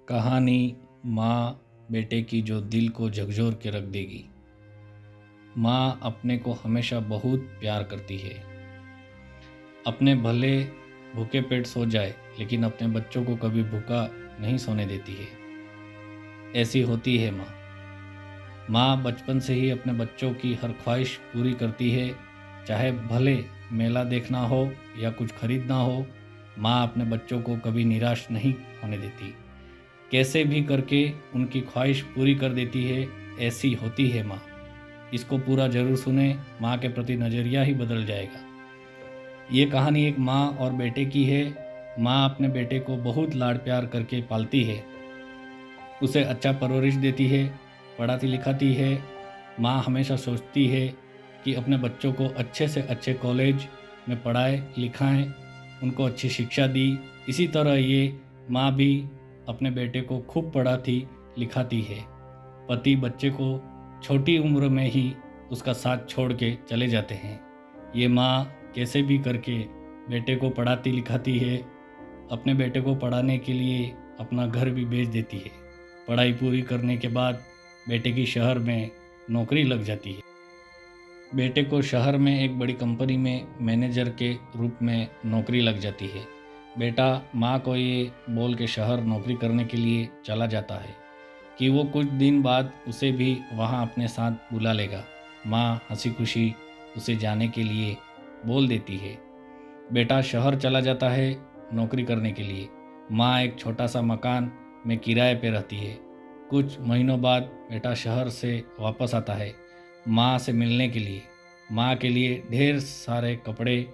कहानी माँ बेटे की जो दिल को झकझोर के रख देगी। माँ अपने को हमेशा बहुत प्यार करती है। अपने भले भूखे पेट सो जाए लेकिन अपने बच्चों को कभी भूखा नहीं सोने देती है। ऐसी होती है माँ। माँ बचपन से ही अपने बच्चों की हर ख्वाहिश पूरी करती है, चाहे भले मेला देखना हो या कुछ खरीदना हो। माँ अपने बच्चों को कभी निराश नहीं होने देती, कैसे भी करके उनकी ख्वाहिश पूरी कर देती है। ऐसी होती है माँ। इसको पूरा जरूर सुने, माँ के प्रति नज़रिया ही बदल जाएगा। ये कहानी एक माँ और बेटे की है। माँ अपने बेटे को बहुत लाड प्यार करके पालती है, उसे अच्छा परवरिश देती है, पढ़ाती लिखाती है। माँ हमेशा सोचती है कि अपने बच्चों को अच्छे से अच्छे कॉलेज में पढ़ाए लिखाएं, उनको अच्छी शिक्षा दी। इसी तरह ये माँ भी अपने बेटे को खूब पढ़ाती लिखाती है। पति बच्चे को छोटी उम्र में ही उसका साथ छोड़ के चले जाते हैं। ये माँ कैसे भी करके बेटे को पढ़ाती लिखाती है। अपने बेटे को पढ़ाने के लिए अपना घर भी बेच देती है। पढ़ाई पूरी करने के बाद बेटे की शहर में नौकरी लग जाती है। बेटे को शहर में एक बड़ी कंपनी में मैनेजर के रूप में नौकरी लग जाती है। बेटा माँ को ये बोल के शहर नौकरी करने के लिए चला जाता है कि वो कुछ दिन बाद उसे भी वहाँ अपने साथ बुला लेगा। माँ हंसी खुशी उसे जाने के लिए बोल देती है। बेटा शहर चला जाता है नौकरी करने के लिए। माँ एक छोटा सा मकान में किराए पे रहती है। कुछ महीनों बाद बेटा शहर से वापस आता है माँ से मिलने के लिए। माँ के लिए ढेर सारे कपड़े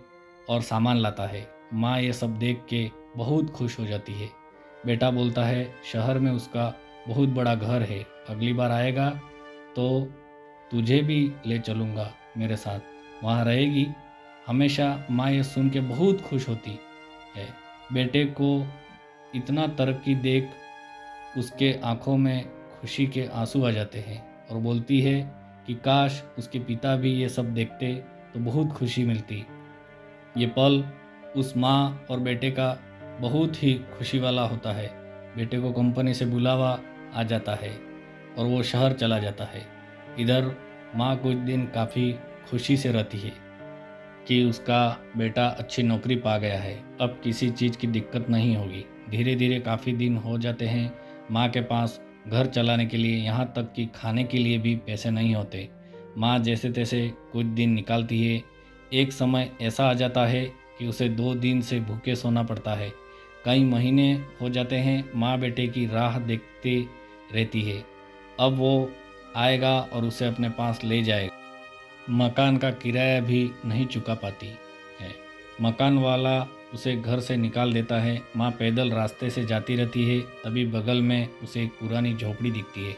और सामान लाता है। माँ ये सब देख के बहुत खुश हो जाती है। बेटा बोलता है शहर में उसका बहुत बड़ा घर है, अगली बार आएगा तो तुझे भी ले चलूँगा मेरे साथ, वहाँ रहेगी हमेशा। माँ ये सुन के बहुत खुश होती है। बेटे को इतना तरक्की देख उसके आंखों में खुशी के आंसू आ जाते हैं और बोलती है कि काश उसके पिता भी ये सब देखते तो बहुत खुशी मिलती। ये पल उस माँ और बेटे का बहुत ही खुशी वाला होता है। बेटे को कंपनी से बुलावा आ जाता है और वो शहर चला जाता है। इधर माँ कुछ दिन काफ़ी खुशी से रहती है कि उसका बेटा अच्छी नौकरी पा गया है, अब किसी चीज़ की दिक्कत नहीं होगी। धीरे धीरे काफ़ी दिन हो जाते हैं। माँ के पास घर चलाने के लिए, यहाँ तक कि खाने के लिए भी पैसे नहीं होते। माँ जैसे तैसे कुछ दिन निकालती है। एक समय ऐसा आ जाता है कि उसे 2 दिन से भूखे सोना पड़ता है। कई महीने हो जाते हैं माँ बेटे की राह देखती रहती है, अब वो आएगा और उसे अपने पास ले जाएगा। मकान का किराया भी नहीं चुका पाती है। मकान वाला उसे घर से निकाल देता है। माँ पैदल रास्ते से जाती रहती है, तभी बगल में उसे एक पुरानी झोपड़ी दिखती है।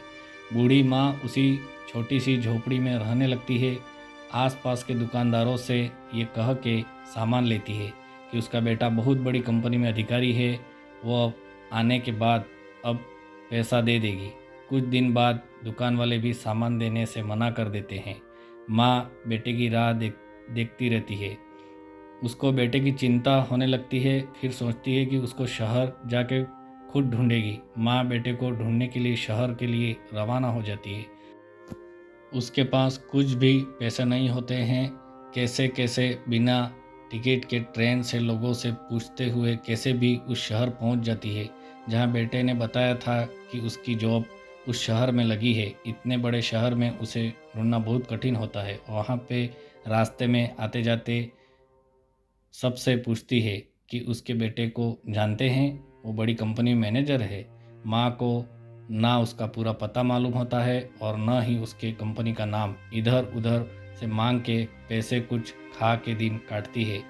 बूढ़ी माँ उसी छोटी सी झोपड़ी में रहने लगती है। आसपास के दुकानदारों से ये कह के सामान लेती है कि उसका बेटा बहुत बड़ी कंपनी में अधिकारी है, वो आने के बाद अब पैसा दे देगी। कुछ दिन बाद दुकान वाले भी सामान देने से मना कर देते हैं। माँ बेटे की राह देखती रहती है। उसको बेटे की चिंता होने लगती है। फिर सोचती है कि उसको शहर जाके खुद ढूंढेगी। माँ बेटे को ढूंढने के लिए शहर के लिए रवाना हो जाती है। उसके पास कुछ भी पैसे नहीं होते हैं। कैसे कैसे बिना टिकट के ट्रेन से लोगों से पूछते हुए कैसे भी उस शहर पहुंच जाती है जहां बेटे ने बताया था कि उसकी जॉब उस शहर में लगी है। इतने बड़े शहर में उसे ढूंढना बहुत कठिन होता है। वहाँ पे रास्ते में आते जाते सबसे पूछती है कि उसके बेटे को जानते हैं, वो बड़ी कंपनी में मैनेजर है। माँ को ना उसका पूरा पता मालूम होता है और न ही उसके कंपनी का नाम। इधर उधर से मांग के पैसे कुछ खा के दिन काटती है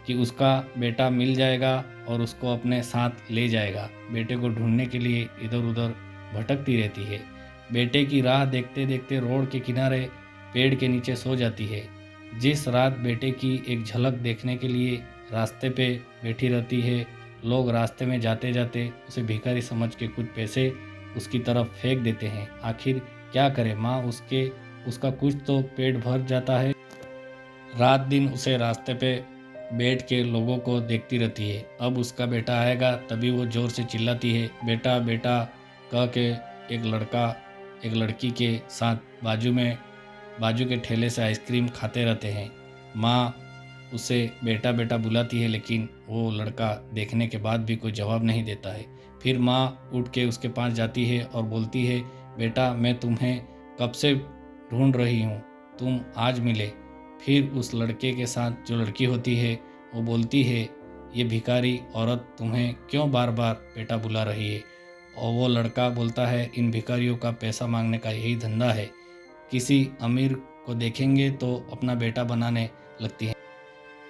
कि उसका बेटा मिल जाएगा और उसको अपने साथ ले जाएगा। बेटे को ढूंढने के लिए इधर उधर भटकती रहती है। बेटे की राह देखते देखते रोड के किनारे पेड़ के नीचे सो जाती है। जिस रात बेटे की एक झलक देखने के लिए रास्ते पे बैठी रहती है। लोग रास्ते में जाते जाते उसे भिखारी समझ के कुछ पैसे उसकी तरफ फेंक देते हैं। आखिर क्या करे माँ, उसका कुछ तो पेट भर जाता है। रात दिन उसे रास्ते पे बैठ के लोगों को देखती रहती है। अब उसका बेटा आएगा तभी वो ज़ोर से चिल्लाती है, बेटा बेटा कह के एक लड़का एक लड़की के साथ बाजू के ठेले से आइसक्रीम खाते रहते हैं। माँ उसे बेटा बेटा बुलाती है, लेकिन वो लड़का देखने के बाद भी कोई जवाब नहीं देता है। फिर माँ उठ के उसके पास जाती है और बोलती है, बेटा मैं तुम्हें कब से ढूंढ रही हूँ, तुम आज मिले। फिर उस लड़के के साथ जो लड़की होती है वो बोलती है, ये भिखारी औरत तुम्हें क्यों बार बार बेटा बुला रही है। और वो लड़का बोलता है, इन भिखारियों का पैसा मांगने का यही धंधा है, किसी अमीर को देखेंगे तो अपना बेटा बनाने लगती है।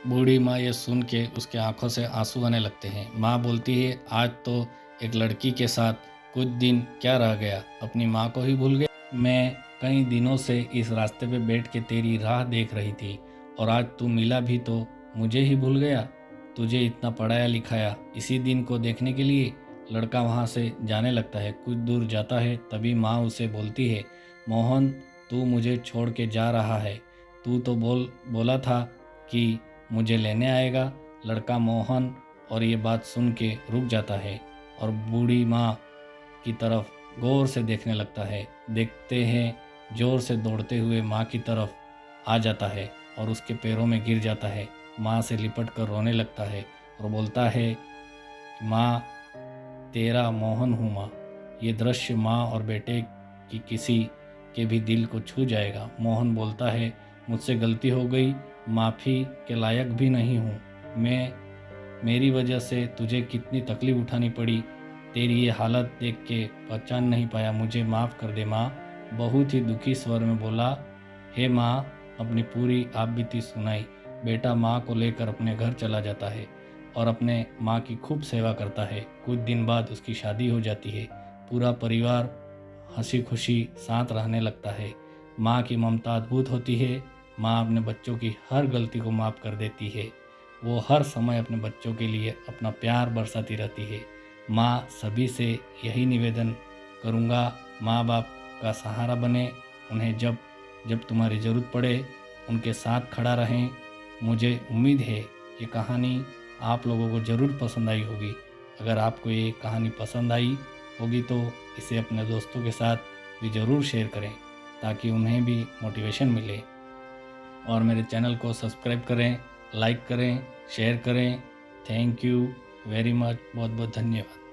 बूढ़ी माँ ये सुन के उसके आंखों से आंसू आने लगते हैं। माँ बोलती है, आज तो एक लड़की के साथ कुछ दिन क्या रह गया, अपनी माँ को ही भूल गया। मैं कई दिनों से इस रास्ते पे बैठ के तेरी राह देख रही थी और आज तू मिला भी तो मुझे ही भूल गया। तुझे इतना पढ़ाया लिखाया इसी दिन को देखने के लिए। लड़का वहाँ से जाने लगता है। कुछ दूर जाता है तभी माँ उसे बोलती है, मोहन तू मुझे छोड़ के जा रहा है, तू तो बोला था कि मुझे लेने आएगा। लड़का मोहन और ये बात सुन के रुक जाता है और बूढ़ी माँ की तरफ गौर से देखने लगता है। देखते हैं जोर से दौड़ते हुए माँ की तरफ आ जाता है और उसके पैरों में गिर जाता है। माँ से लिपट कर रोने लगता है और बोलता है, माँ तेरा मोहन हूँ माँ। ये दृश्य माँ और बेटे की किसी के भी दिल को छू जाएगा। मोहन बोलता है, मुझसे गलती हो गई, माफ़ी के लायक भी नहीं हूँ। मेरी वजह से तुझे कितनी तकलीफ़ उठानी पड़ी, तेरी ये हालत देख के पहचान नहीं पाया, मुझे माफ़ कर दे माँ। बहुत ही दुखी स्वर में बोला, हे माँ। अपनी पूरी आप बीती सुनाई। बेटा माँ को लेकर अपने घर चला जाता है और अपने माँ की खूब सेवा करता है। कुछ दिन बाद उसकी शादी हो जाती है। पूरा परिवार हंसी खुशी साथ रहने लगता है। माँ की ममता अद्भुत होती है। माँ अपने बच्चों की हर गलती को माफ़ कर देती है। वो हर समय अपने बच्चों के लिए अपना प्यार बरसाती रहती है। माँ सभी से यही निवेदन करूँगा, माँ बाप का सहारा बने, उन्हें जब जब तुम्हारी ज़रूरत पड़े उनके साथ खड़ा रहें। मुझे उम्मीद है ये कहानी आप लोगों को ज़रूर पसंद आई होगी। अगर आपको ये कहानी पसंद आई होगी तो इसे अपने दोस्तों के साथ भी ज़रूर शेयर करें ताकि उन्हें भी मोटिवेशन मिले। और मेरे चैनल को सब्सक्राइब करें, लाइक करें, शेयर करें। Thank you very much. बहुत बहुत धन्यवाद।